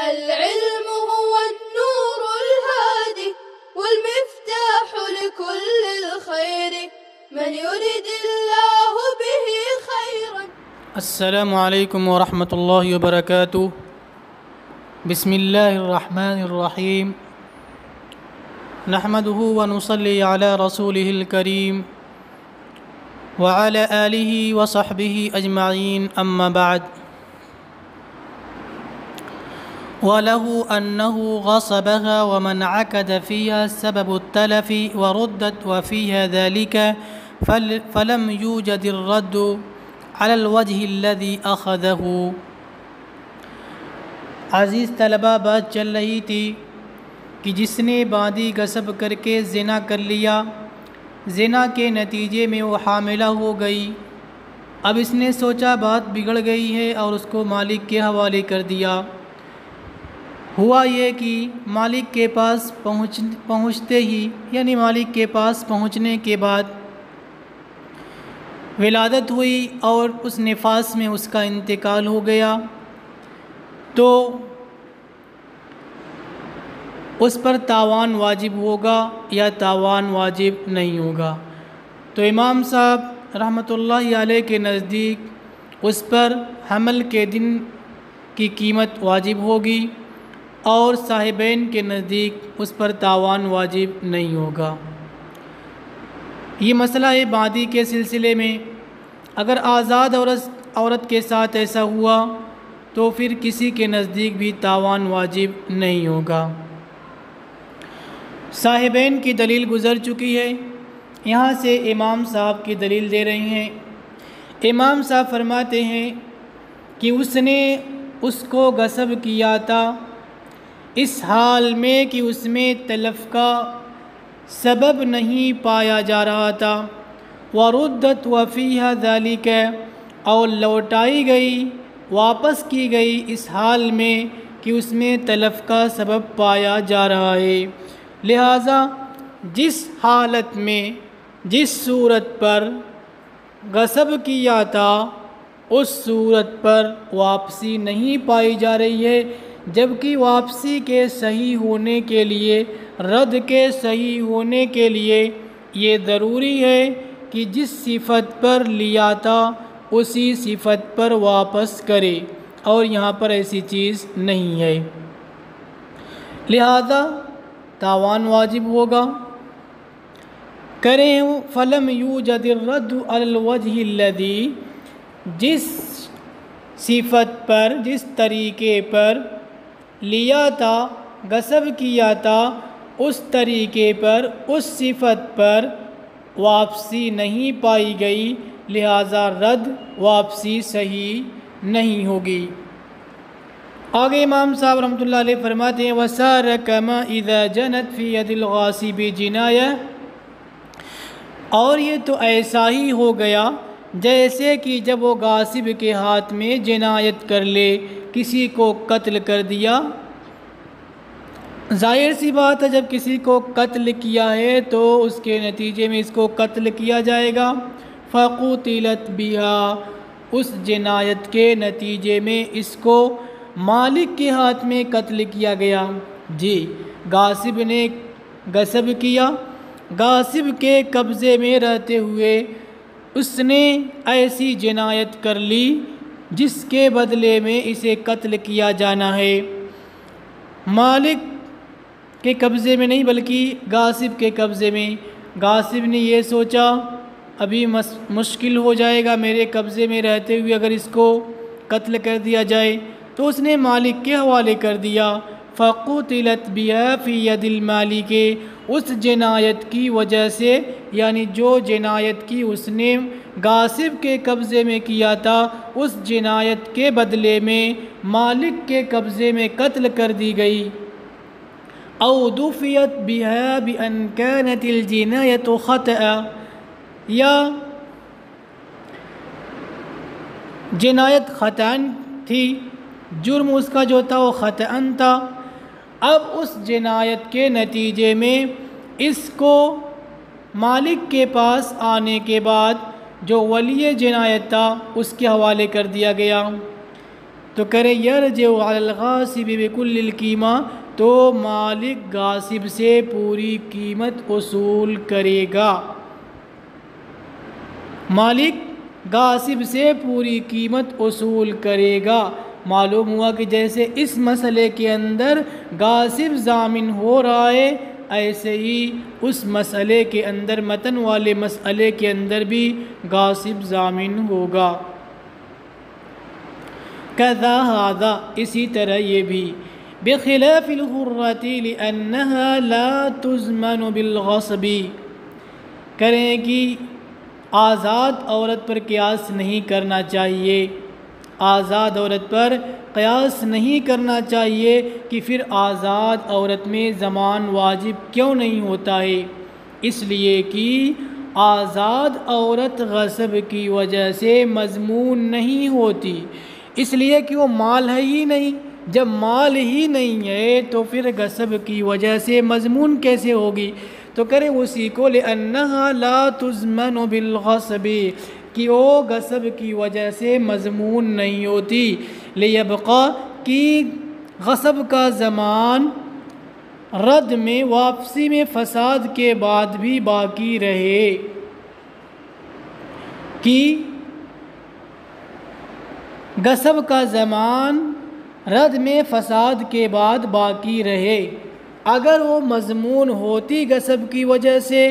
العلم هو النور الهادي والمفتاح لكل الخير من يرد الله به خيرا. السلام علیکم ورحمۃ اللہ وبرکاتہ. بسم اللہ الرحمن الرحیم. نحمده ونصلي على رسوله الكريم وعلى آله وصحبه أجمعين. أما بعد، وله أنه غصبها ومن عقد فيها سبب التلف وردت وفيها ذلك فلم يوجد الرد على الوجه الذي أخذه. عزیز طلبہ، بات چل رہی تھی کہ جس نے باندی غصب کر کے زنا کر لیا، زنا کے نتیجے میں وہ حاملہ ہو گئی. اب اس نے سوچا بات بگڑ گئی ہے اور اس کو مالک کے حوالے کر دیا. ہوا یہ کہ مالک کے پاس پہنچتے ہی، یعنی مالک کے پاس پہنچنے کے بعد ولادت ہوئی اور اس نفاس میں اس کا انتقال ہو گیا، تو اس پر تاوان واجب ہوگا یا تاوان واجب نہیں ہوگا. تو امام صاحب رحمۃ اللہ علیہ کے نزدیک اس پر حمل کے دن کی قیمت واجب ہوگی اور صاحبین کے نزدیک اس پر تاوان واجب نہیں ہوگا. یہ مسئلہ ہے باندی کے سلسلے میں. اگر آزاد عورت کے ساتھ ایسا ہوا تو پھر کسی کے نزدیک بھی تاوان واجب نہیں ہوگا. صاحبین کی دلیل گزر چکی ہے، یہاں سے امام صاحب کی دلیل دے رہے ہیں. امام صاحب فرماتے ہیں کہ اس نے اس کو غصب کیا تھا اس حال میں کہ اس میں تلف کا سبب نہیں پایا جا رہا تھا. وردت وفیہا ذالک، اور لوٹائی گئی، واپس کی گئی اس حال میں کہ اس میں تلف کا سبب پایا جا رہا ہے. لہٰذا جس حالت میں، جس صورت پر غصب کیا تھا اس صورت پر واپسی نہیں پائی جا رہی ہے، جبکہ واپسی کے صحیح ہونے کے لیے، رد کے صحیح ہونے کے لیے یہ ضروری ہے کہ جس صفت پر لیا تھا اسی صفت پر واپس کرے، اور یہاں پر ایسی چیز نہیں ہے، لہذا تاوان واجب ہوگا. کریں فلم یوجد الرد علی الوجہ الذی، جس صفت پر، جس طریقے پر لیا تھا، غصب کیا تھا، اس طریقے پر، اس صفت پر واپسی نہیں پائی گئی، لہذا رد، واپسی صحیح نہیں ہوگی. آگے امام صاحب رحمۃ اللہ علیہ فرماتے ہیں وَسَارَ كَمَا إِذَا جَنَتْ فِي يَدِ الْغَاصِبِ جِنَایَةٌ، اور یہ تو ایسا ہی ہو گیا جیسے کہ جب وہ غاصب کے ہاتھ میں جنایت کر لے، کسی کو قتل کر دیا. ظاہر سی بات ہے جب کسی کو قتل کیا ہے تو اس کے نتیجے میں اس کو قتل کیا جائے گا. فَقُتِلَتْ بِهَا، اس جنایت کے نتیجے میں اس کو مالک کے ہاتھ میں قتل کیا گیا. جی، غاصب نے غصب کیا، غاصب کے قبضے میں رہتے ہوئے اس نے ایسی جنایت کر لی جس کے بدلے میں اسے قتل کیا جانا ہے. مالک کے قبضے میں نہیں بلکہ غاصب کے قبضے میں. غاصب نے یہ سوچا ابھی مشکل ہو جائے گا میرے قبضے میں رہتے ہوئے اگر اس کو قتل کر دیا جائے، تو اس نے مالک کے حوالے کر دیا. فَقُتِلَتْ بِهَا فِي يَدِ الْمَالِكِ، اس جنایت کی وجہ سے، یعنی جو جنایت کی اس نے غاصب کے قبضے میں کیا تھا، اس جنایت کے بدلے میں مالک کے قبضے میں قتل کر دی گئی. أَوْ دُفِيَتْ بِهَا بِأَنْ كَانَتِ الْجِنَایَةُ خَطَأً، یا جنایت خطأً تھی، جرم اس کا جو تھا وہ خطأً تھا. اب اس جنایت کے نتیجے میں اس کو مالک کے پاس آنے کے بعد جو ولی جنایت تھا اس کے حوالے کر دیا گیا. تو کرے یرجع علی الغاصب بکل القیمہ، تو مالک غاصب سے پوری قیمت وصول کرے گا، مالک غاصب سے پوری قیمت وصول کرے گا۔ معلوم ہوا کہ جیسے اس مسئلے کے اندر غاصب ضامن ہو رہا ہے، ایسے ہی اس مسئلے کے اندر، متن والے مسئلے کے اندر بھی غاصب ضامن ہوگا۔ کذا ھذا، اسی طرح یہ بھی، بخلاف الحرۃ لأنها لا تضمن بالغصب، کریں کہ آزاد عورت پر قیاس نہیں کرنا چاہیے، آزاد عورت پر قیاس نہیں کرنا چاہیے کہ پھر آزاد عورت میں ضمان واجب کیوں نہیں ہوتا ہے، اس لیے کہ آزاد عورت غصب کی وجہ سے مضمون نہیں ہوتی، اس لیے کہ وہ مال ہے ہی نہیں، جب مال ہی نہیں ہے تو پھر غصب کی وجہ سے مضمون کیسے ہوگی؟ تو کریں اسی کو، لأنها لا تضمن بالغصب، کہ وہ غصب کی وجہ سے مضمون نہیں ہوتی، لیبقا، کہ غصب کا زمان رد میں، واپسی میں، فساد کے بعد بھی باقی رہے، کہ غصب کا زمان رد میں، فساد کے بعد باقی رہے۔ اگر وہ مضمون ہوتی غصب کی وجہ سے،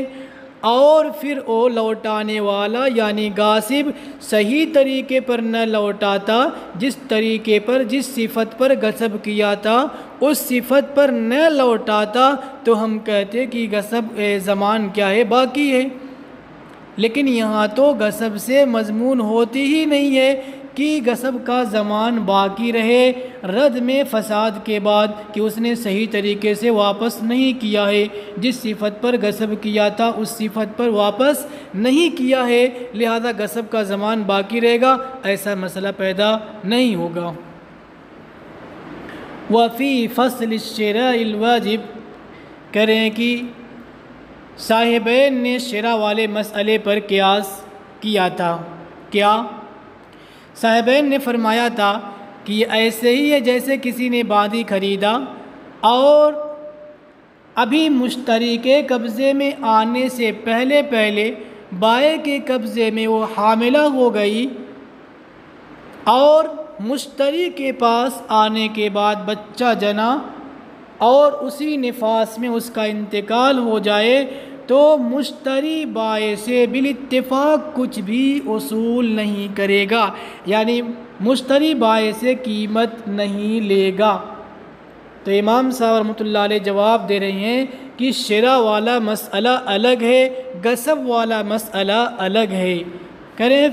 اور پھر وہ لوٹانے والا یعنی غاصب صحیح طریقے پر نہ لوٹاتا، جس طریقے پر، جس صفت پر غصب کیا تھا اس صفت پر نہ لوٹاتا، تو ہم کہتے کہ غصب زمان کیا ہے، باقی ہے۔ لیکن یہاں تو غصب سے مضمون ہوتی ہی نہیں ہے کہ غصب کا زمان باقی رہے رد میں، فساد کے بعد، کہ اس نے صحیح طریقے سے واپس نہیں کیا ہے، جس صفت پر غصب کیا تھا اس صفت پر واپس نہیں کیا ہے، لہذا غصب کا زمان باقی رہے گا، ایسا مسئلہ پیدا نہیں ہوگا۔ وفی فصل الشراء الواجب، کریں کہ صاحبین نے شرع والے مسئلے پر قیاس کیا تھا، کیا؟ صاحبین نے فرمایا تھا کہ یہ ایسے ہی ہے جیسے کسی نے بادی خریدا اور ابھی مشتری کے قبضے میں آنے سے پہلے بائع کے قبضے میں وہ حاملہ ہو گئی، اور مشتری کے پاس آنے کے بعد بچہ جنا اور اسی نفاس میں اس کا انتقال ہو جائے، تو مشتری بائع سے بالاتفاق کچھ بھی وصول نہیں کرے گا، یعنی مشتری بائع سے قیمت نہیں لے گا۔ تو امام صاحب رحمۃ اللہ علیہ جواب دے رہے ہیں کہ شرع والا مسئلہ الگ ہے، غصب والا مسئلہ الگ ہے۔ کریں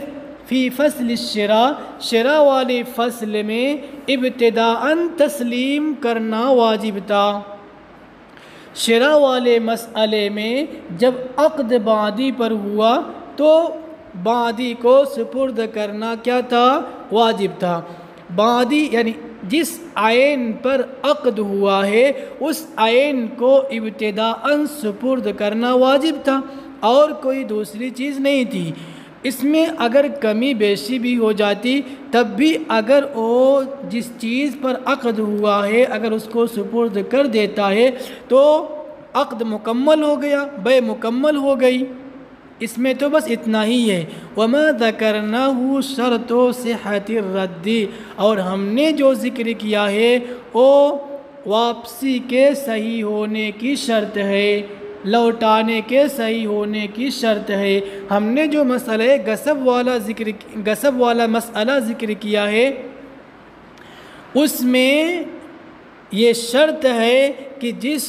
فی فصل الشراء، شرع والے فصل میں ابتداءً تسلیم کرنا واجب تھا۔ شرع والے مسئلے میں جب عقد بادی پر ہوا تو بادی کو سپرد کرنا کیا تھا؟ واجب تھا۔ بادی یعنی جس عین پر عقد ہوا ہے اس عین کو ابتداءً سپرد کرنا واجب تھا، اور کوئی دوسری چیز نہیں تھی۔ اس میں اگر کمی بیشی بھی ہو جاتی تب بھی اگر وہ جس چیز پر عقد ہوا ہے اگر اس کو سپرد کر دیتا ہے تو عقد مکمل ہو گیا، بیع مکمل ہو گئی۔ اس میں تو بس اتنا ہی ہے۔ وَمَا ذَكَرْنَاهُ شَرْطُ صِحَّةِ الرَّدِّ، اور ہم نے جو ذکر کیا ہے وہ واپسی کے صحیح ہونے کی شرط ہے، لوٹانے کے صحیح ہونے کی شرط ہے۔ ہم نے جو مسئلہ غصب والا مسئلہ ذکر کیا ہے اس میں یہ شرط ہے کہ جس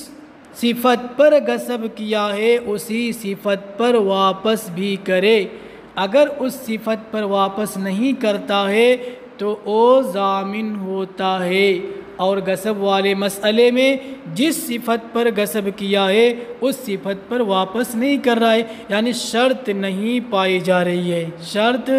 صفت پر غصب کیا ہے اسی صفت پر واپس بھی کرے، اگر اس صفت پر واپس نہیں کرتا ہے تو وہ ضامن ہوتا ہے۔ اور غصب والے مسئلے میں جس صفت پر غصب کیا ہے اس صفت پر واپس نہیں کر رہا ہے، یعنی شرط نہیں پائی جا رہی ہے، شرط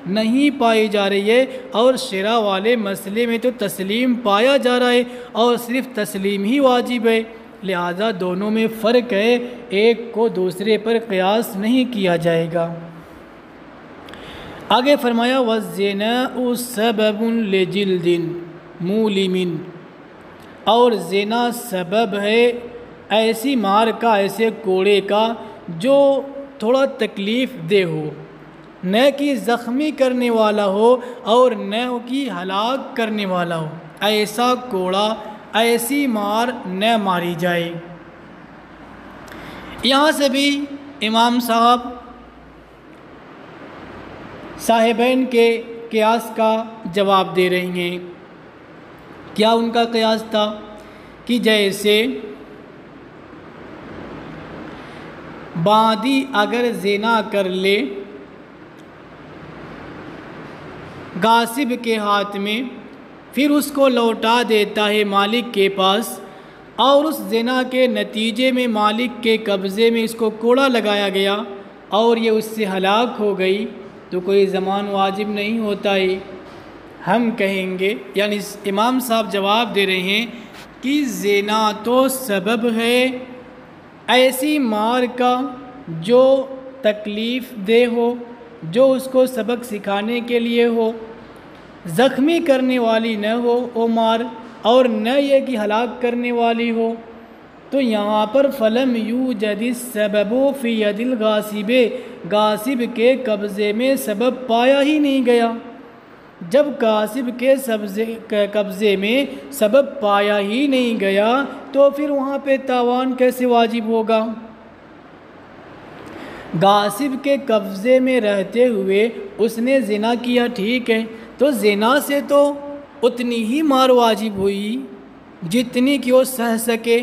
نہیں پائی جا رہی ہے۔ اور شرع والے مسئلے میں تو تسلیم پایا جا رہا ہے اور صرف تسلیم ہی واجب ہے، لہذا دونوں میں فرق ہے، ایک کو دوسرے پر قیاس نہیں کیا جائے گا۔ آگے فرمایا وَالزِّنَاءُ سَبَبٌ لِجِلْدٍ مُولِمٍ، اور زنا سبب ہے ایسی مار کا، ایسے کوڑے کا جو تھوڑا تکلیف دہ ہو، نہ کہ زخمی کرنے والا ہو اور نہ کہ ہلاک کرنے والا ہو، ایسا کوڑا، ایسی مار نہ ماری جائے۔ یہاں سے بھی امام صاحب صاحبین کے قیاس کا جواب دے رہے ہیں۔ کیا ان کا قیاس تھا؟ کہ جیسے باندی اگر زنا کر لے غاصب کے ہاتھ میں، پھر اس کو لوٹا دیتا ہے مالک کے پاس، اور اس زنا کے نتیجے میں مالک کے قبضے میں اس کو کوڑا لگایا گیا اور یہ اس سے ہلاک ہو گئی، تو کوئی ضمان واجب نہیں ہوتا ہے۔ ہم کہیں گے، یعنی امام صاحب جواب دے رہے ہیں کہ زنا تو سبب ہے ایسی مار کا جو تکلیف دہ ہو، جو اس کو سبق سکھانے کے لیے ہو، زخمی کرنے والی نہ ہو وہ مار، اور نہ یہ کہ ہلاک کرنے والی ہو۔ تو یہاں پر فلم یوجد السبب فی ید الغاصب، غاصب کے قبضے میں سبب پایا ہی نہیں گیا۔ جب غاصب کے قبضے میں سبب پایا ہی نہیں گیا تو پھر وہاں پہ تاوان کیسے واجب ہوگا؟ غاصب کے قبضے میں رہتے ہوئے اس نے زنا کیا، ٹھیک ہے، تو زنا سے تو اتنی ہی مار واجب ہوئی جتنی کہ وہ سہ سکے۔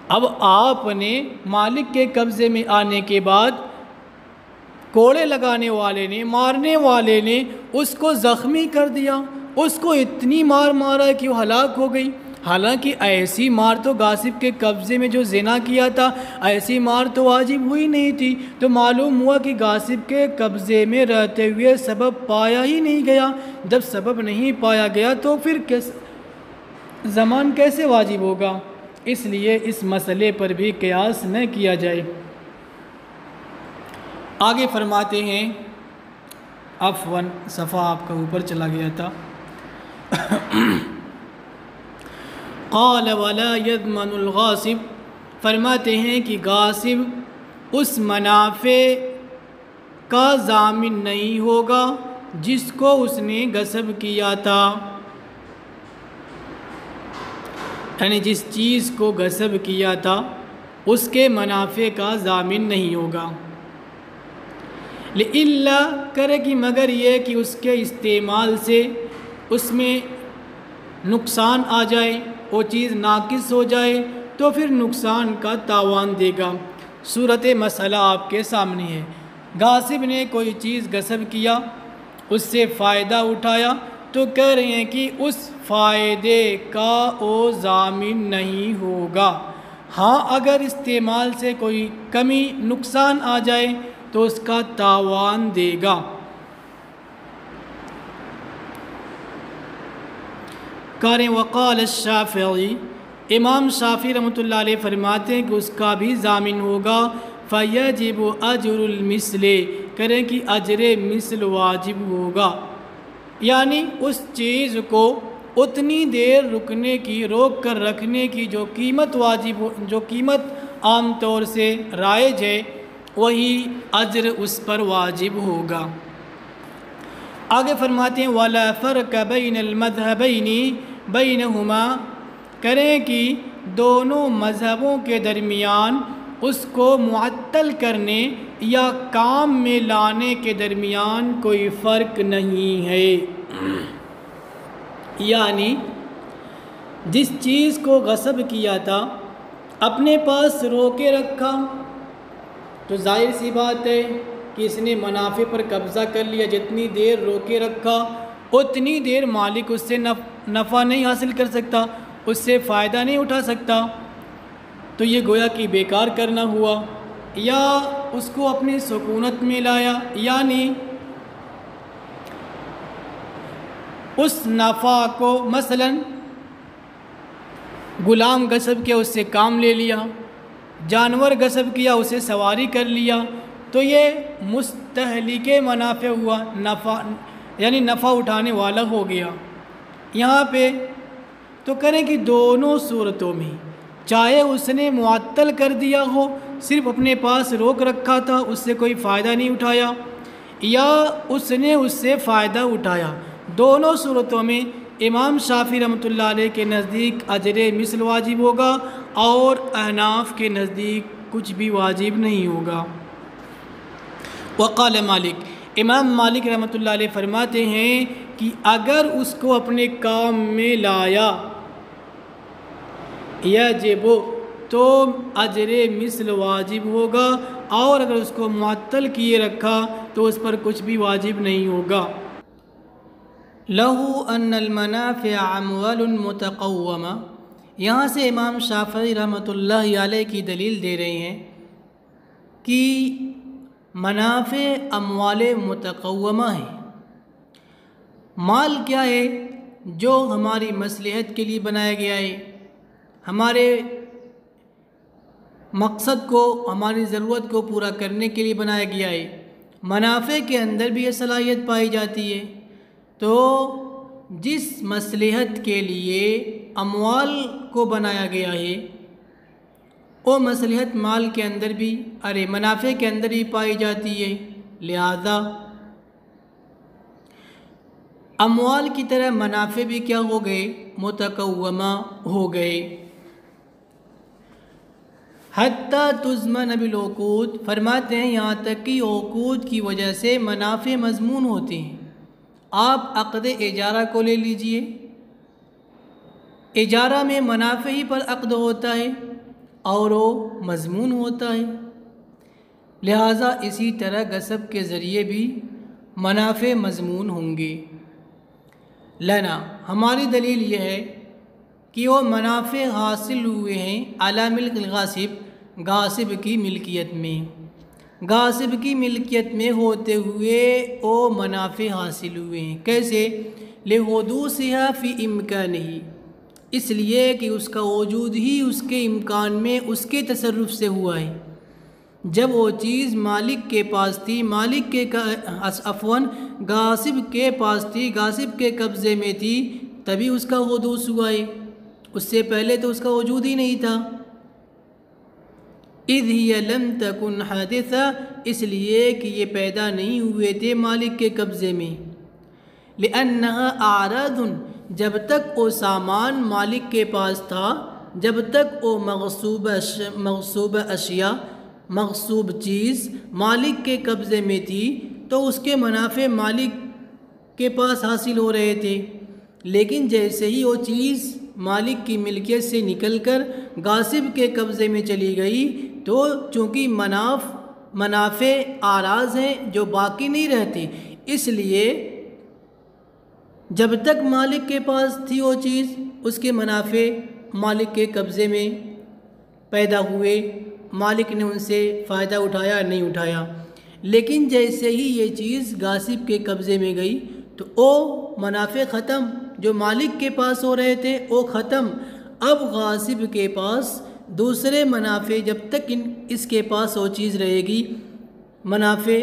اب آپ نے مالک کے قبضے میں آنے کے بعد کوڑے لگانے والے نے، مارنے والے نے اس کو زخمی کر دیا، اس کو اتنی مار مارا کہ وہ ہلاک ہو گئی۔ حالانکہ ایسی مار تو غاصب کے قبضے میں جو زنا کیا تھا ایسی مار تو واجب ہوئی نہیں تھی، تو معلوم ہوا کہ غاصب کے قبضے میں رہتے ہوئے سبب پایا ہی نہیں گیا۔ جب سبب نہیں پایا گیا تو پھر ضمان کیسے واجب ہوگا؟ اس لیے اس مسئلے پر بھی قیاس نہ کیا جائے۔ آگے فرماتے ہیں، عفواً صفحہ آپ کا اوپر چلا گیا تھا۔ قال ولا يضمن الغاصب، فرماتے ہیں کہ غاصب اس منافع کا ضامن نہیں ہوگا جس کو اس نے غصب کیا تھا، یعنی جس چیز کو غصب کیا تھا اس کے منافع کا ضامن نہیں ہوگا۔ لِإِلَّا کرے کہ مگر یہ کہ اس کے استعمال سے اس میں نقصان آ جائے، وہ چیز ناقص ہو جائے تو پھر نقصان کا تاوان دے گا۔ صورت مسئلہ آپ کے سامنے ہے، غاصب نے کوئی چیز غصب کیا، اس سے فائدہ اٹھایا، تو کہہ رہے ہیں کہ اس فائدے کا وہ ضامن نہیں ہوگا۔ ہاں اگر استعمال سے کوئی کمی نقصان آ جائے تو اس کا تاوان دے گا۔ کاریں وقال الشافعی، امام شافعی رحمۃ اللہ علیہ فرماتے ہیں کہ اس کا بھی ضامن ہوگا۔ فیجب اجر المثل، کریں کہ اجر مثل واجب ہوگا، یعنی اس چیز کو اتنی دیر رکنے کی، روک کر رکھنے کی جو قیمت واجب ہو، جو قیمت عام طور سے رائج ہے، وہی اجر اس پر واجب ہوگا۔ آگے فرماتے ہیں وَلَا فَرْقَ بَيْنَ الْمَذْهَبَيْنِ بَيْنَهُمَا، کریں کہ دونوں مذہبوں کے درمیان اس کو معطل کرنے یا کام میں لانے کے درمیان کوئی فرق نہیں ہے۔ یعنی جس چیز کو غصب کیا تھا اپنے پاس روکے رکھا تو ظاہر سی بات ہے کہ اس نے منافع پر قبضہ کر لیا، جتنی دیر روکے رکھا اتنی دیر مالک اس سے نفع نہیں حاصل کر سکتا، اس سے فائدہ نہیں اٹھا سکتا، تو یہ گویا کہ بیکار کرنا ہوا۔ یا اس کو اپنی سکونت میں لایا، یعنی اس نفع کو مثلا غلام غصب کیا، اس سے کام لے لیا، جانور غصب کیا، اسے سواری کر لیا، تو یہ مستہلک منافع ہوا، نفع یعنی نفع اٹھانے والا ہو گیا۔ یہاں پہ تو کریں کہ دونوں صورتوں میں چاہے اس نے معطل کر دیا ہو، صرف اپنے پاس روک رکھا تھا، اس سے کوئی فائدہ نہیں اٹھایا، یا اس نے اس سے فائدہ اٹھایا، دونوں صورتوں میں امام شافعی رحمۃ اللہ علیہ کے نزدیک اجر مثل واجب ہوگا، اور احناف کے نزدیک کچھ بھی واجب نہیں ہوگا۔ وقال مالک، امام مالک رحمۃ اللہ علیہ فرماتے ہیں کہ اگر اس کو اپنے کام میں لایا یجب تو اجر مثل واجب ہوگا، اور اگر اس کو معطل کیے رکھا تو اس پر کچھ بھی واجب نہیں ہوگا۔ لہو ان المنافع اموال متقومہ، یہاں سے امام شافعی رحمۃ اللہ علیہ کی دلیل دے رہے ہیں کہ منافع اموال متقومہ ہیں۔ مال کیا ہے؟ جو ہماری مصلحت کے لیے بنایا گیا ہے، ہمارے مقصد کو، ہماری ضرورت کو پورا کرنے کے لیے بنایا گیا ہے۔ منافع کے اندر بھی یہ صلاحیت پائی جاتی ہے، تو جس مصلحت کے لیے اموال کو بنایا گیا ہے وہ مصلحت مال کے اندر بھی منافع کے اندر بھی پائی جاتی ہے، لہذا اموال کی طرح منافع بھی کیا ہو گئے؟ متقومہ ہو گئے۔ حتیٰ تضمن بالعقود، فرماتے ہیں یہاں تک کہ عقود کی وجہ سے منافع مضمون ہوتے ہیں۔ آپ عقد اجارہ کو لے لیجئے، اجارہ میں منافع ہی پر عقد ہوتا ہے اور وہ مضمون ہوتا ہے، لہٰذا اسی طرح غصب کے ذریعے بھی منافع مضمون ہوں گے۔ لنا، ہماری دلیل یہ ہے کہ وہ منافع حاصل ہوئے ہیں علی ملک الغاصب، غاصب کی ملکیت میں، غاصب کی ملکیت میں ہوتے ہوئے وہ منافع حاصل ہوئے ہیں۔ کیسے؟ لحدوثها فی امکانہ، اس لیے کہ اس کا وجود ہی اس کے امکان میں، اس کے تصرف سے ہوا ہے۔ جب وہ چیز مالک کے پاس تھی، مالک کے غاصب کے پاس تھی، غاصب کے قبضے میں تھی، تبھی اس کا حدوث ہوا ہے، اس سے پہلے تو اس کا وجود ہی نہیں تھا۔ اذ ہی لم تکن حادثہ، اس لیے کہ یہ پیدا نہیں ہوئے تھے مالک کے قبضے میں۔ لأنہا اعراض، جب تک وہ سامان مالک کے پاس تھا، جب تک وہ مغصوب اشیاء، مغصوب چیز مالک کے قبضے میں تھی، تو اس کے منافع مالک کے پاس حاصل ہو رہے تھے۔ لیکن جیسے ہی وہ چیز مالک کی ملکیت سے نکل کر غاصب کے قبضے میں چلی گئی، تو چونکہ منافع اعراض ہیں جو باقی نہیں رہتے، اس لیے جب تک مالک کے پاس تھی وہ چیز، اس کے منافع مالک کے قبضے میں پیدا ہوئے، مالک نے ان سے فائدہ اٹھایا نہیں اٹھایا۔ لیکن جیسے ہی یہ چیز غاصب کے قبضے میں گئی تو وہ منافع ختم، جو مالک کے پاس ہو رہے تھے وہ ختم۔ اب غاصب کے پاس دوسرے منافع، جب تک اس کے پاس وہ چیز رہے گی، منافع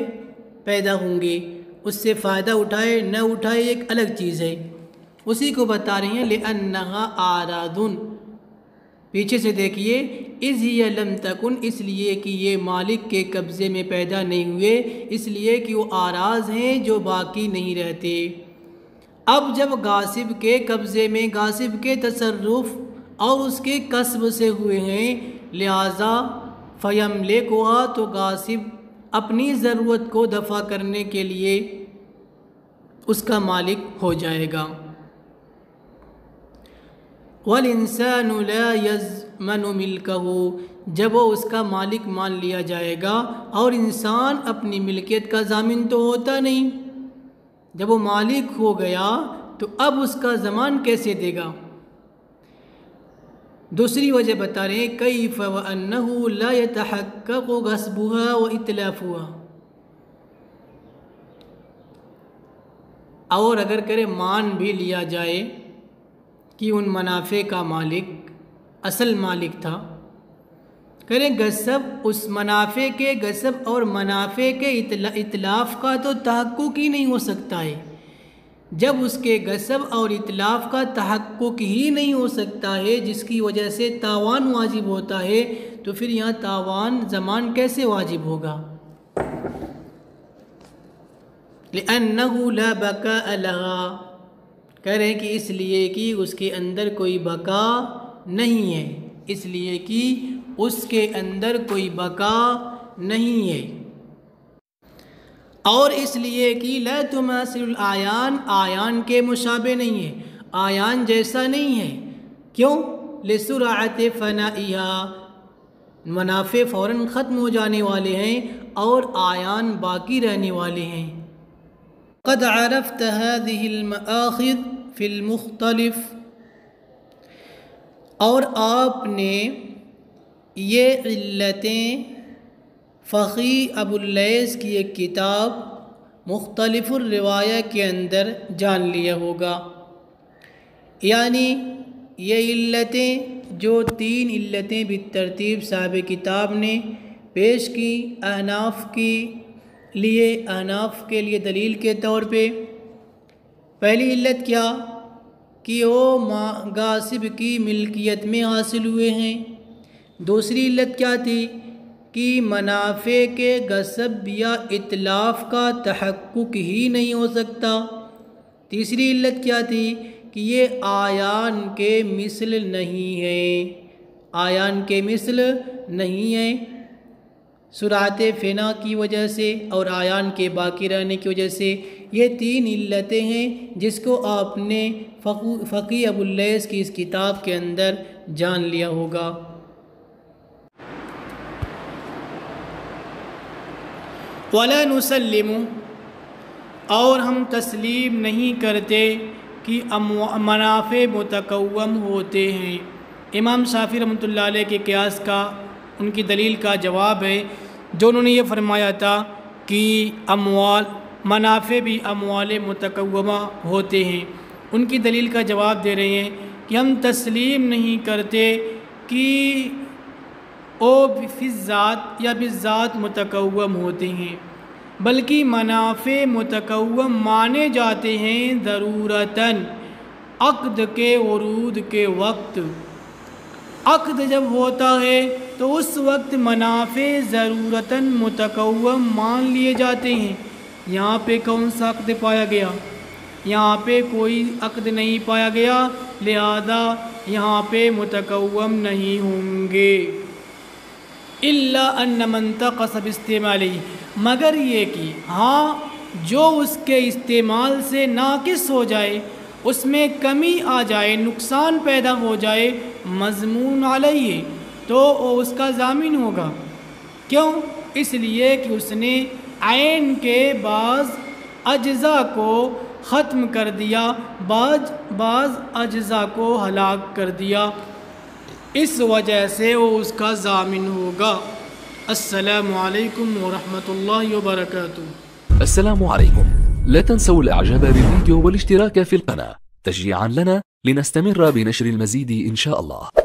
پیدا ہوں گے، اس سے فائدہ اٹھائے نہ اٹھائے ایک الگ چیز ہے، اسی کو بتا رہی ہیں لأنہا اعراض۔ پیچھے سے دیکھیے، اذ ہی لم تکن، اس لیے کہ یہ مالک کے قبضے میں پیدا نہیں ہوئے، اس لیے کہ وہ اعراض ہیں جو باقی نہیں رہتے۔ اب جب غاصب کے قبضے میں، غاصب کے تصرف اور اس کے کسب سے ہوئے ہیں، لہذا فیملکھا، تو غاصب اپنی ضرورت کو دفع کرنے کے لیے اس کا مالک ہو جائے گا۔ وَالْإِنسَانُ لَا يَضْمَنُ مِلْكَهُ، جب وہ اس کا مالک مان لیا جائے گا، اور انسان اپنی ملکیت کا ضامن تو ہوتا نہیں، جب وہ مالک ہو گیا تو اب اس کا ضمان کیسے دے گا؟ دوسری وجہ بتا رہے ہیں، کیف وَأَنَّهُ لَا يَتَحَقَّقُ غَصْبُهَا وَإِتْلَافُهَا، اور اگر کرے مان بھی لیا جائے کہ ان منافع کا مالک اصل مالک تھا، کریں غصب اس منافع کے غصب اور منافع کے اتلاف کا تو تحقق ہی نہیں ہو سکتا ہے۔ جب اس کے غصب اور اتلاف کا تحقق ہی نہیں ہو سکتا ہے جس کی وجہ سے تاوان واجب ہوتا ہے، تو پھر یہاں تاوان ضمان کیسے واجب ہوگا؟ لأنه لا بقاء لها، کہہ رہے ہیں کہ اس لیے کہ اس کے اندر کوئی بقا نہیں ہے، اس لیے کہ اس کے اندر کوئی بقا نہیں ہے، اور اس لیے کہ لا تماثل الآیان، آیان کے مشابہ نہیں ہے، آیان جیسا نہیں ہے۔ کیوں؟ لسرعت فنائها، منافع فوراً ختم ہو جانے والے ہیں اور آیان باقی رہنے والے ہیں۔ قد عرفت هذه المآخذ في المختلف، اور آپ نے یہ علتیں فقی ابو اللیث کی ایک کتاب مختلف الروایہ کے اندر جان لیا ہوگا، یعنی یہ علتیں جو 3 علتیں بالترتیب صاحب کتاب نے پیش کی احناف کے لیے دلیل کے طور پہ۔ پہلی علت کیا کہ وہ غاصب کی ملکیت میں حاصل ہوئے ہیں۔ دوسری علت کیا تھی کہ منافع کے غصب یا اتلاف کا تحقق ہی نہیں ہو سکتا۔ تیسری علت کیا تھی کہ یہ آیان کے مثل نہیں ہے، آیان کے مثل نہیں ہے، سرعت فنا کی وجہ سے اور آیان کے باقی رہنے کی وجہ سے۔ یہ 3 علتیں ہیں جس کو آپ نے فقی ابو اللیث کی اس کتاب کے اندر جان لیا ہوگا۔ وَلَا نُسَلِّمُ، اور ہم تسلیم نہیں کرتے کہ منافع متقوم ہوتے ہیں۔ امام شافعی رحمۃ اللہ علیہ کے قیاس کا ان کی دلیل کا جواب ہے، جو انہوں نے یہ فرمایا تھا کہ منافع بھی اموال متقومہ ہوتے ہیں۔ ان کی دلیل کا جواب دے رہے ہیں کہ ہم تسلیم نہیں کرتے کہ او فی الذات یا بالذات متقوم ہوتے ہیں، بلکہ منافع متقوم مانے جاتے ہیں ضرورتاً، عقد کے ورود کے وقت۔ عقد جب ہوتا ہے تو اس وقت منافع ضرورتاً متقوم مان لیے جاتے ہیں۔ یہاں پہ کون سا عقد پایا گیا؟ یہاں پہ کوئی عقد نہیں پایا گیا، لہذا یہاں پہ متقوم نہیں ہوں گے۔ الا ان من انتقص باستعماله، مگر یہ کہ ہاں جو اس کے استعمال سے ناقص ہو جائے، اس میں کمی آ جائے، نقصان پیدا ہو جائے، مضمون علیہ، تو اس کا ضامن ہوگا۔ کیوں؟ اس لیے کہ اس نے عین کے بعض اجزاء کو ختم کر دیا، بعض اجزاء کو ہلاک کر دیا، اس وجہ سے وہ اس کا ضامن ہوگا۔ السلام علیکم ورحمۃ اللہ وبرکاتہ۔ السلام عليكم، لا تنسوا الاعجاب بالفيديو والاشتراك في القناة تشجيعا لنا لنستمر بنشر المزيد إن شاء الله.